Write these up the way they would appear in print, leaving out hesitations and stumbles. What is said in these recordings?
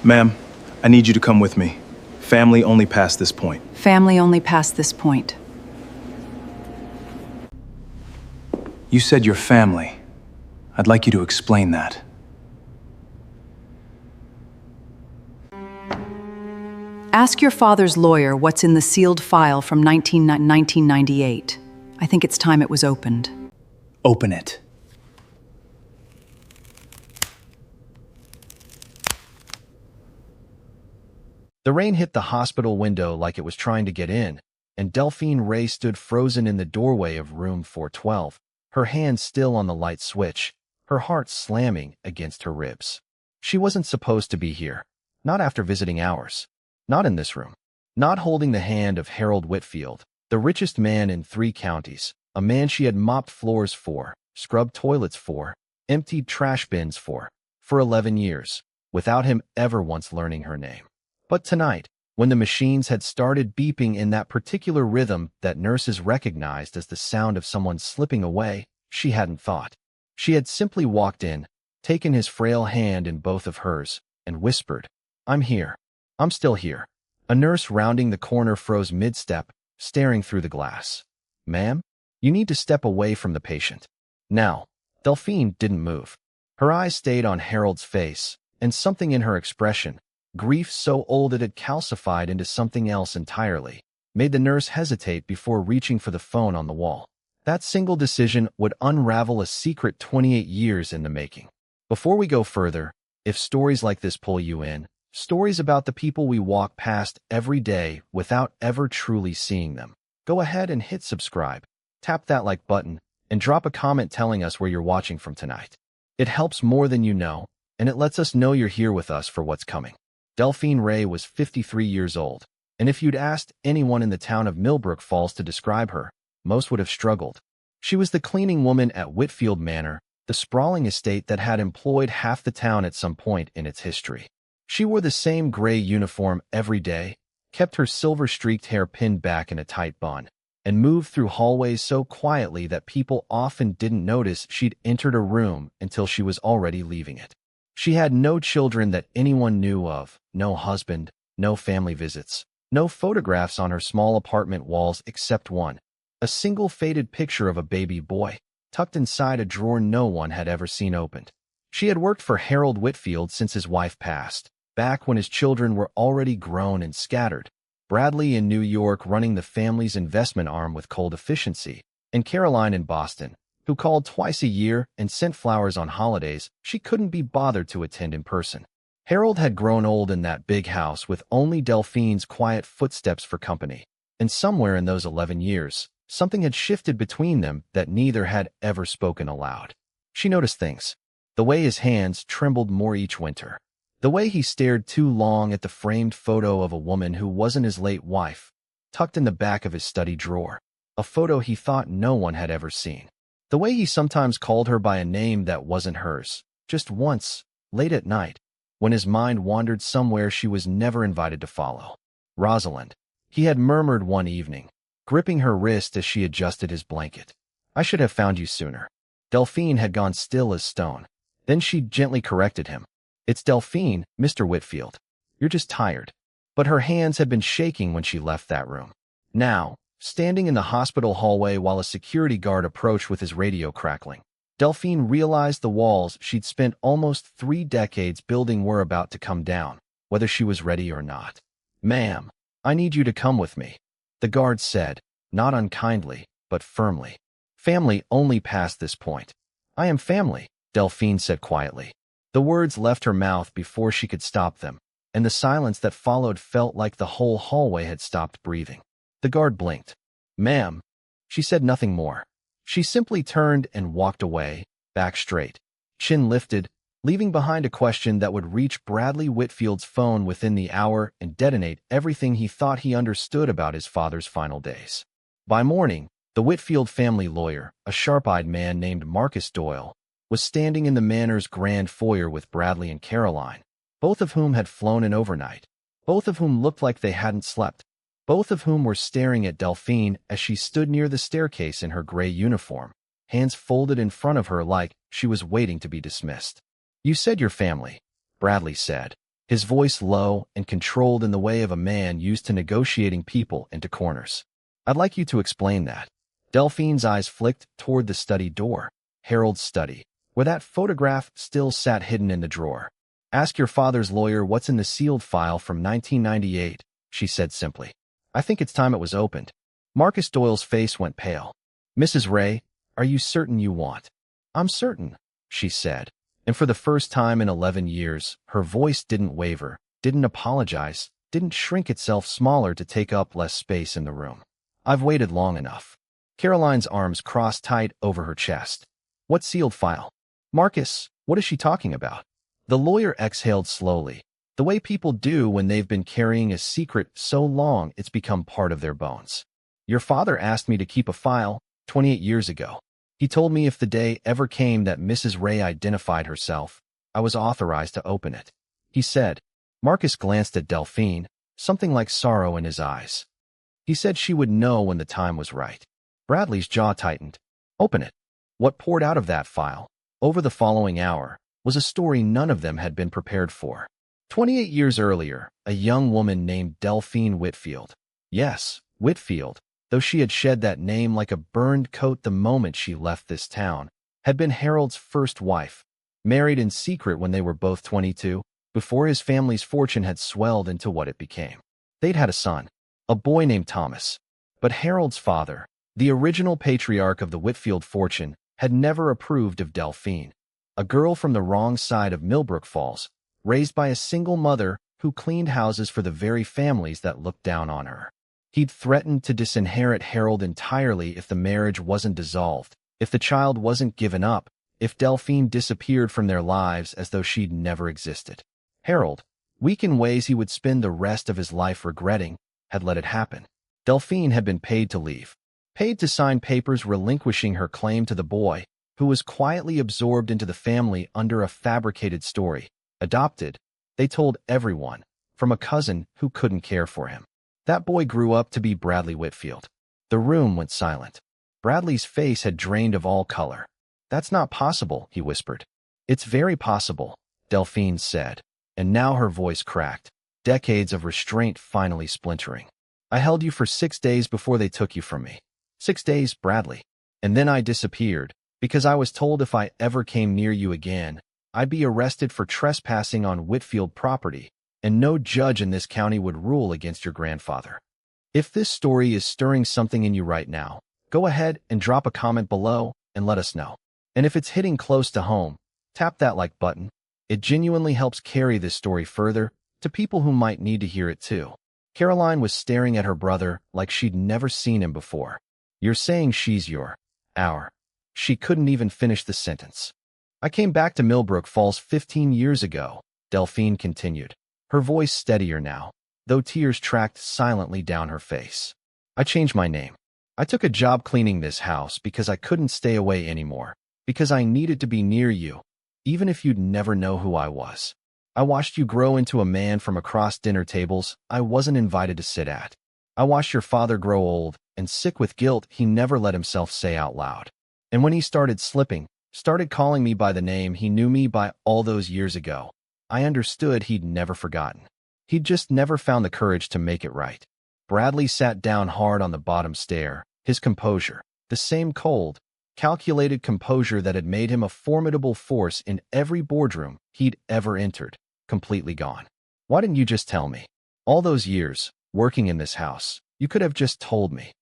Ma'am, I need you to come with me. Family only past this point. Family only past this point. You said your family. I'd like you to explain that. Ask your father's lawyer what's in the sealed file from 1998. I think it's time it was opened. Open it. The rain hit the hospital window like it was trying to get in, and Delphine Ray stood frozen in the doorway of room 412, her hand still on the light switch, her heart slamming against her ribs. She wasn't supposed to be here, not after visiting hours, not in this room, not holding the hand of Harold Whitfield, the richest man in 3 counties, a man she had mopped floors for, scrubbed toilets for, emptied trash bins for 11 years, without him ever once learning her name. But tonight, when the machines had started beeping in that particular rhythm that nurses recognized as the sound of someone slipping away, she hadn't thought. She had simply walked in, taken his frail hand in both of hers, and whispered, "I'm here. I'm still here." A nurse rounding the corner froze mid-step, staring through the glass. "Ma'am, you need to step away from the patient." Now, Delphine didn't move. Her eyes stayed on Harold's face, and something in her expression, grief so old it had calcified into something else entirely, made the nurse hesitate before reaching for the phone on the wall. That single decision would unravel a secret 28 years in the making. Before we go further, if stories like this pull you in, stories about the people we walk past every day without ever truly seeing them, go ahead and hit subscribe, tap that like button, and drop a comment telling us where you're watching from tonight. It helps more than you know, and it lets us know you're here with us for what's coming. Delphine Ray was 53 years old, and if you'd asked anyone in the town of Millbrook Falls to describe her, most would have struggled. She was the cleaning woman at Whitfield Manor, the sprawling estate that had employed half the town at some point in its history. She wore the same gray uniform every day, kept her silver-streaked hair pinned back in a tight bun, and moved through hallways so quietly that people often didn't notice she'd entered a room until she was already leaving it. She had no children that anyone knew of, no husband, no family visits, no photographs on her small apartment walls except one, a single faded picture of a baby boy, tucked inside a drawer no one had ever seen opened. She had worked for Harold Whitfield since his wife passed, back when his children were already grown and scattered, Bradley in New York running the family's investment arm with cold efficiency, and Caroline in Boston, who called twice a year and sent flowers on holidays she couldn't be bothered to attend in person. Harold had grown old in that big house with only Delphine's quiet footsteps for company, and somewhere in those 11 years, something had shifted between them that neither had ever spoken aloud. She noticed things. The way his hands trembled more each winter. The way he stared too long at the framed photo of a woman who wasn't his late wife, tucked in the back of his study drawer, a photo he thought no one had ever seen. The way he sometimes called her by a name that wasn't hers, just once, late at night, when his mind wandered somewhere she was never invited to follow. "Rosalind," he had murmured one evening, gripping her wrist as she adjusted his blanket. "I should have found you sooner." Delphine had gone still as stone. Then she gently corrected him. "It's Delphine, Mr. Whitfield. You're just tired." But her hands had been shaking when she left that room. Now, standing in the hospital hallway while a security guard approached with his radio crackling, Delphine realized the walls she'd spent almost 3 decades building were about to come down, whether she was ready or not. "Ma'am, I need you to come with me," the guard said, not unkindly, but firmly. "Family only past this point." "I am family," Delphine said quietly. The words left her mouth before she could stop them, and the silence that followed felt like the whole hallway had stopped breathing. The guard blinked. "Ma'am." She said nothing more. She simply turned and walked away, back straight, chin lifted, leaving behind a question that would reach Bradley Whitfield's phone within the hour and detonate everything he thought he understood about his father's final days. By morning, the Whitfield family lawyer, a sharp-eyed man named Marcus Doyle, was standing in the manor's grand foyer with Bradley and Caroline, both of whom had flown in overnight, both of whom looked like they hadn't slept, both of whom were staring at Delphine as she stood near the staircase in her gray uniform, hands folded in front of her like she was waiting to be dismissed. "You said your family," Bradley said, his voice low and controlled in the way of a man used to negotiating people into corners. "I'd like you to explain that." Delphine's eyes flicked toward the study door, Harold's study, where that photograph still sat hidden in the drawer. "Ask your father's lawyer what's in the sealed file from 1998, she said simply. "I think it's time it was opened." Marcus Doyle's face went pale. "Mrs. Ray, are you certain you want?" "I'm certain," she said, and for the first time in 11 years, her voice didn't waver, didn't apologize, didn't shrink itself smaller to take up less space in the room. "I've waited long enough." Caroline's arms crossed tight over her chest. "What sealed file?" "Marcus, what is she talking about?" The lawyer exhaled slowly, the way people do when they've been carrying a secret so long it's become part of their bones. "Your father asked me to keep a file 28 years ago. He told me if the day ever came that Mrs. Ray identified herself, I was authorized to open it," he said. Marcus glanced at Delphine, something like sorrow in his eyes. "He said she would know when the time was right." Bradley's jaw tightened. "Open it." What poured out of that file, over the following hour, was a story none of them had been prepared for. 28 years earlier, a young woman named Delphine Whitfield. Yes, Whitfield, though she had shed that name like a burned coat the moment she left this town, had been Harold's first wife, married in secret when they were both 22, before his family's fortune had swelled into what it became. They'd had a son, a boy named Thomas. But Harold's father, the original patriarch of the Whitfield fortune, had never approved of Delphine, a girl from the wrong side of Millbrook Falls, raised by a single mother who cleaned houses for the very families that looked down on her. He'd threatened to disinherit Harold entirely if the marriage wasn't dissolved, if the child wasn't given up, if Delphine disappeared from their lives as though she'd never existed. Harold, weak in ways he would spend the rest of his life regretting, had let it happen. Delphine had been paid to leave, paid to sign papers relinquishing her claim to the boy, who was quietly absorbed into the family under a fabricated story. Adopted, they told everyone, from a cousin who couldn't care for him. That boy grew up to be Bradley Whitfield. The room went silent. Bradley's face had drained of all color. "That's not possible," he whispered. "It's very possible," Delphine said, and now her voice cracked, decades of restraint finally splintering. "I held you for 6 days before they took you from me. 6 days, Bradley. And then I disappeared, because I was told if I ever came near you again, I'd be arrested for trespassing on Whitfield property, and no judge in this county would rule against your grandfather. If this story is stirring something in you right now, go ahead and drop a comment below and let us know. And if it's hitting close to home, tap that like button. It genuinely helps carry this story further to people who might need to hear it too." Caroline was staring at her brother like she'd never seen him before. "You're saying she's our." She couldn't even finish the sentence. "I came back to Millbrook Falls 15 years ago," Delphine continued, her voice steadier now, though tears tracked silently down her face. "I changed my name. I took a job cleaning this house because I couldn't stay away anymore, because I needed to be near you, even if you'd never know who I was. I watched you grow into a man from across dinner tables I wasn't invited to sit at. I watched your father grow old and sick with guilt he never let himself say out loud. And when he started slipping, started calling me by the name he knew me by all those years ago, I understood he'd never forgotten. He'd just never found the courage to make it right." Bradley sat down hard on the bottom stair, his composure, the same cold, calculated composure that had made him a formidable force in every boardroom he'd ever entered, completely gone. "Why didn't you just tell me? All those years, working in this house, you could have just told me."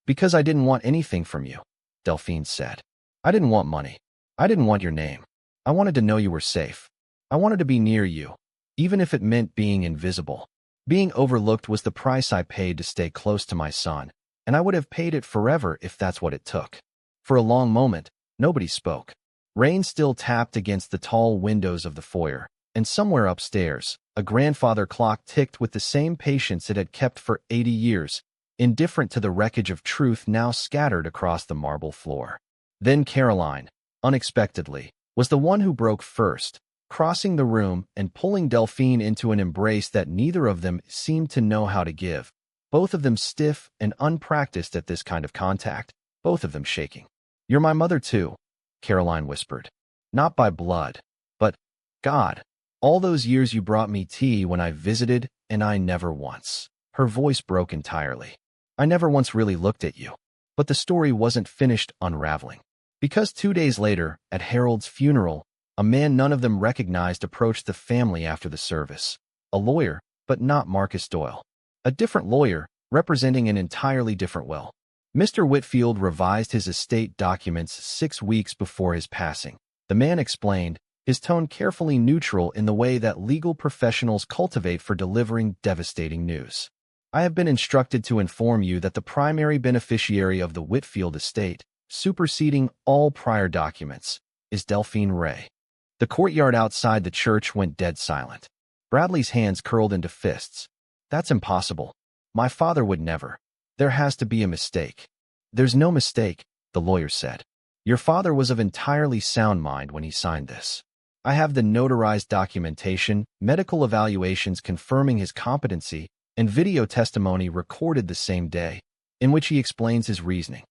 "Because I didn't want anything from you," Delphine said. "I didn't want money. I didn't want your name. I wanted to know you were safe. I wanted to be near you, even if it meant being invisible. Being overlooked was the price I paid to stay close to my son, and I would have paid it forever if that's what it took." For a long moment, nobody spoke. Rain still tapped against the tall windows of the foyer, and somewhere upstairs, a grandfather clock ticked with the same patience it had kept for 80 years, indifferent to the wreckage of truth now scattered across the marble floor. Then Caroline, unexpectedly, was the one who broke first, crossing the room and pulling Delphine into an embrace that neither of them seemed to know how to give, both of them stiff and unpracticed at this kind of contact, both of them shaking. "You're my mother too," Caroline whispered. "Not by blood, but God." All those years you brought me tea when I visited, and I never once. Her voice broke entirely. I never once really looked at you. But the story wasn't finished unraveling. Because 2 days later, at Harold's funeral, a man none of them recognized approached the family after the service. A lawyer, but not Marcus Doyle. A different lawyer, representing an entirely different will. Mr. Whitfield revised his estate documents 6 weeks before his passing. The man explained, his tone carefully neutral in the way that legal professionals cultivate for delivering devastating news. I have been instructed to inform you that the primary beneficiary of the Whitfield estate, superseding all prior documents, is Delphine Ray. The courtyard outside the church went dead silent. Bradley's hands curled into fists. That's impossible. My father would never. There has to be a mistake. There's no mistake, the lawyer said. Your father was of entirely sound mind when he signed this. I have the notarized documentation, medical evaluations confirming his competency, and video testimony recorded the same day, in which he explains his reasoning.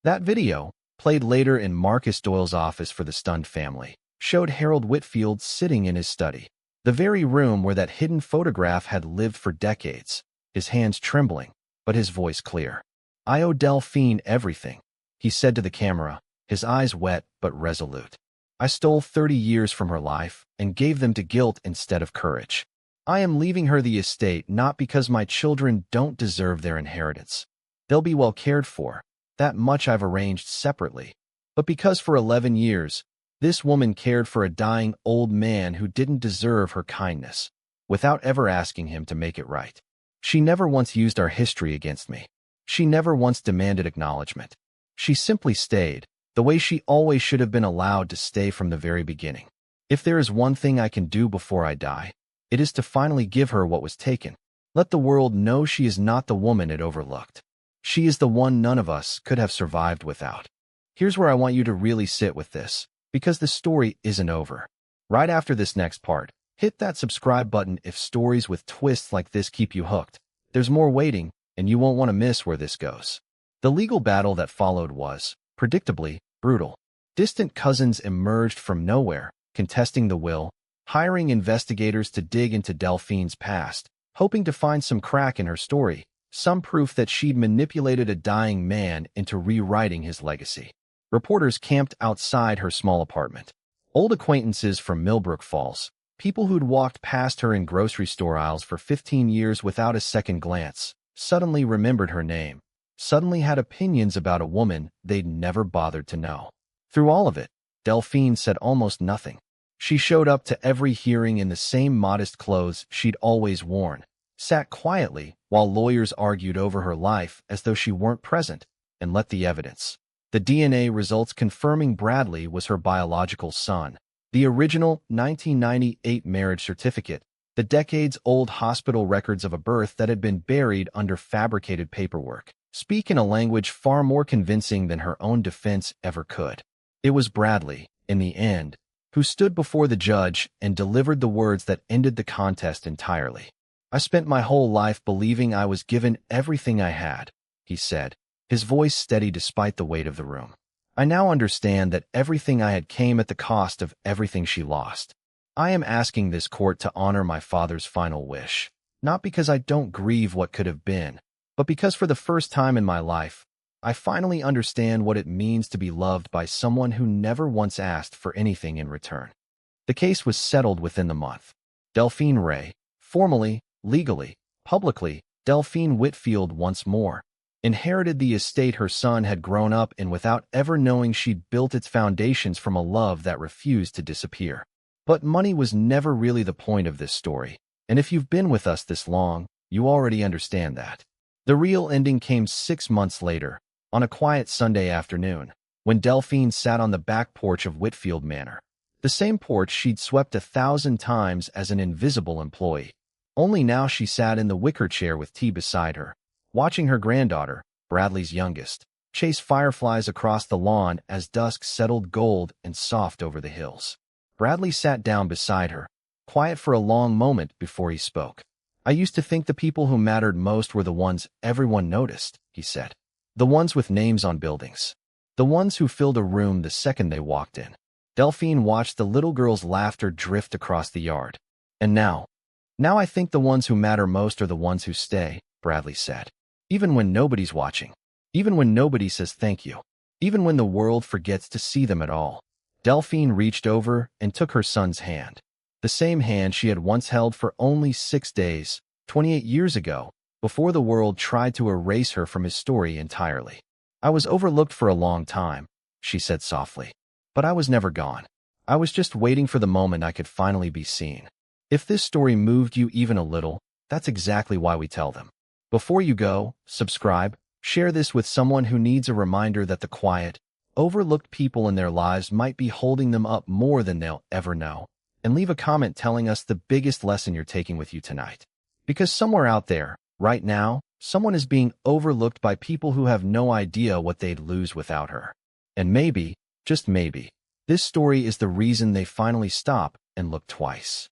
That video, played later in Marcus Doyle's office for the stunned family, showed Harold Whitfield sitting in his study, the very room where that hidden photograph had lived for decades, his hands trembling, but his voice clear. I owe Delphine everything, he said to the camera, his eyes wet but resolute. I stole 30 years from her life and gave them to guilt instead of courage. I am leaving her the estate not because my children don't deserve their inheritance. They'll be well cared for, that much I've arranged separately, but because for 11 years, this woman cared for a dying old man who didn't deserve her kindness, without ever asking him to make it right. She never once used our history against me. She never once demanded acknowledgement. She simply stayed, the way she always should have been allowed to stay from the very beginning. If there is one thing I can do before I die, it is to finally give her what was taken. Let the world know she is not the woman it overlooked. She is the one none of us could have survived without. Here's where I want you to really sit with this, because the story isn't over. Right after this next part, hit that subscribe button if stories with twists like this keep you hooked. There's more waiting, and you won't want to miss where this goes. The legal battle that followed was, predictably, brutal. Distant cousins emerged from nowhere, contesting the will, hiring investigators to dig into Delphine's past, hoping to find some crack in her story, some proof that she'd manipulated a dying man into rewriting his legacy. Reporters camped outside her small apartment. Old acquaintances from Millbrook Falls, people who'd walked past her in grocery store aisles for 15 years without a second glance, suddenly remembered her name, suddenly had opinions about a woman they'd never bothered to know. Through all of it, Delphine said almost nothing. She showed up to every hearing in the same modest clothes she'd always worn, sat quietly while lawyers argued over her life as though she weren't present, and let the evidence. The DNA results confirming Bradley was her biological son. The original 1998 marriage certificate, the decades-old hospital records of a birth that had been buried under fabricated paperwork, speak in a language far more convincing than her own defense ever could. It was Bradley, in the end, who stood before the judge and delivered the words that ended the contest entirely. I spent my whole life believing I was given everything I had, he said, his voice steady despite the weight of the room. I now understand that everything I had came at the cost of everything she lost. I am asking this court to honor my father's final wish, not because I don't grieve what could have been, but because for the first time in my life, I finally understand what it means to be loved by someone who never once asked for anything in return. The case was settled within the month. Delphine Ray, formally, legally, publicly, Delphine Whitfield once more, inherited the estate her son had grown up in without ever knowing she'd built its foundations from a love that refused to disappear. But money was never really the point of this story, and if you've been with us this long, you already understand that. The real ending came 6 months later, on a quiet Sunday afternoon, when Delphine sat on the back porch of Whitfield Manor, the same porch she'd swept 1,000 times as an invisible employee. Only now she sat in the wicker chair with tea beside her, watching her granddaughter, Bradley's youngest, chase fireflies across the lawn as dusk settled gold and soft over the hills. Bradley sat down beside her, quiet for a long moment before he spoke. I used to think the people who mattered most were the ones everyone noticed, he said. The ones with names on buildings. The ones who filled a room the second they walked in. Delphine watched the little girl's laughter drift across the yard. And now I think the ones who matter most are the ones who stay, Bradley said. Even when nobody's watching. Even when nobody says thank you. Even when the world forgets to see them at all. Delphine reached over and took her son's hand. The same hand she had once held for only 6 days, 28 years ago, before the world tried to erase her from his story entirely. I was overlooked for a long time, she said softly. But I was never gone. I was just waiting for the moment I could finally be seen. If this story moved you even a little, that's exactly why we tell them. Before you go, subscribe, share this with someone who needs a reminder that the quiet, overlooked people in their lives might be holding them up more than they'll ever know. And leave a comment telling us the biggest lesson you're taking with you tonight. Because somewhere out there, right now, someone is being overlooked by people who have no idea what they'd lose without her. And maybe, just maybe, this story is the reason they finally stop and look twice.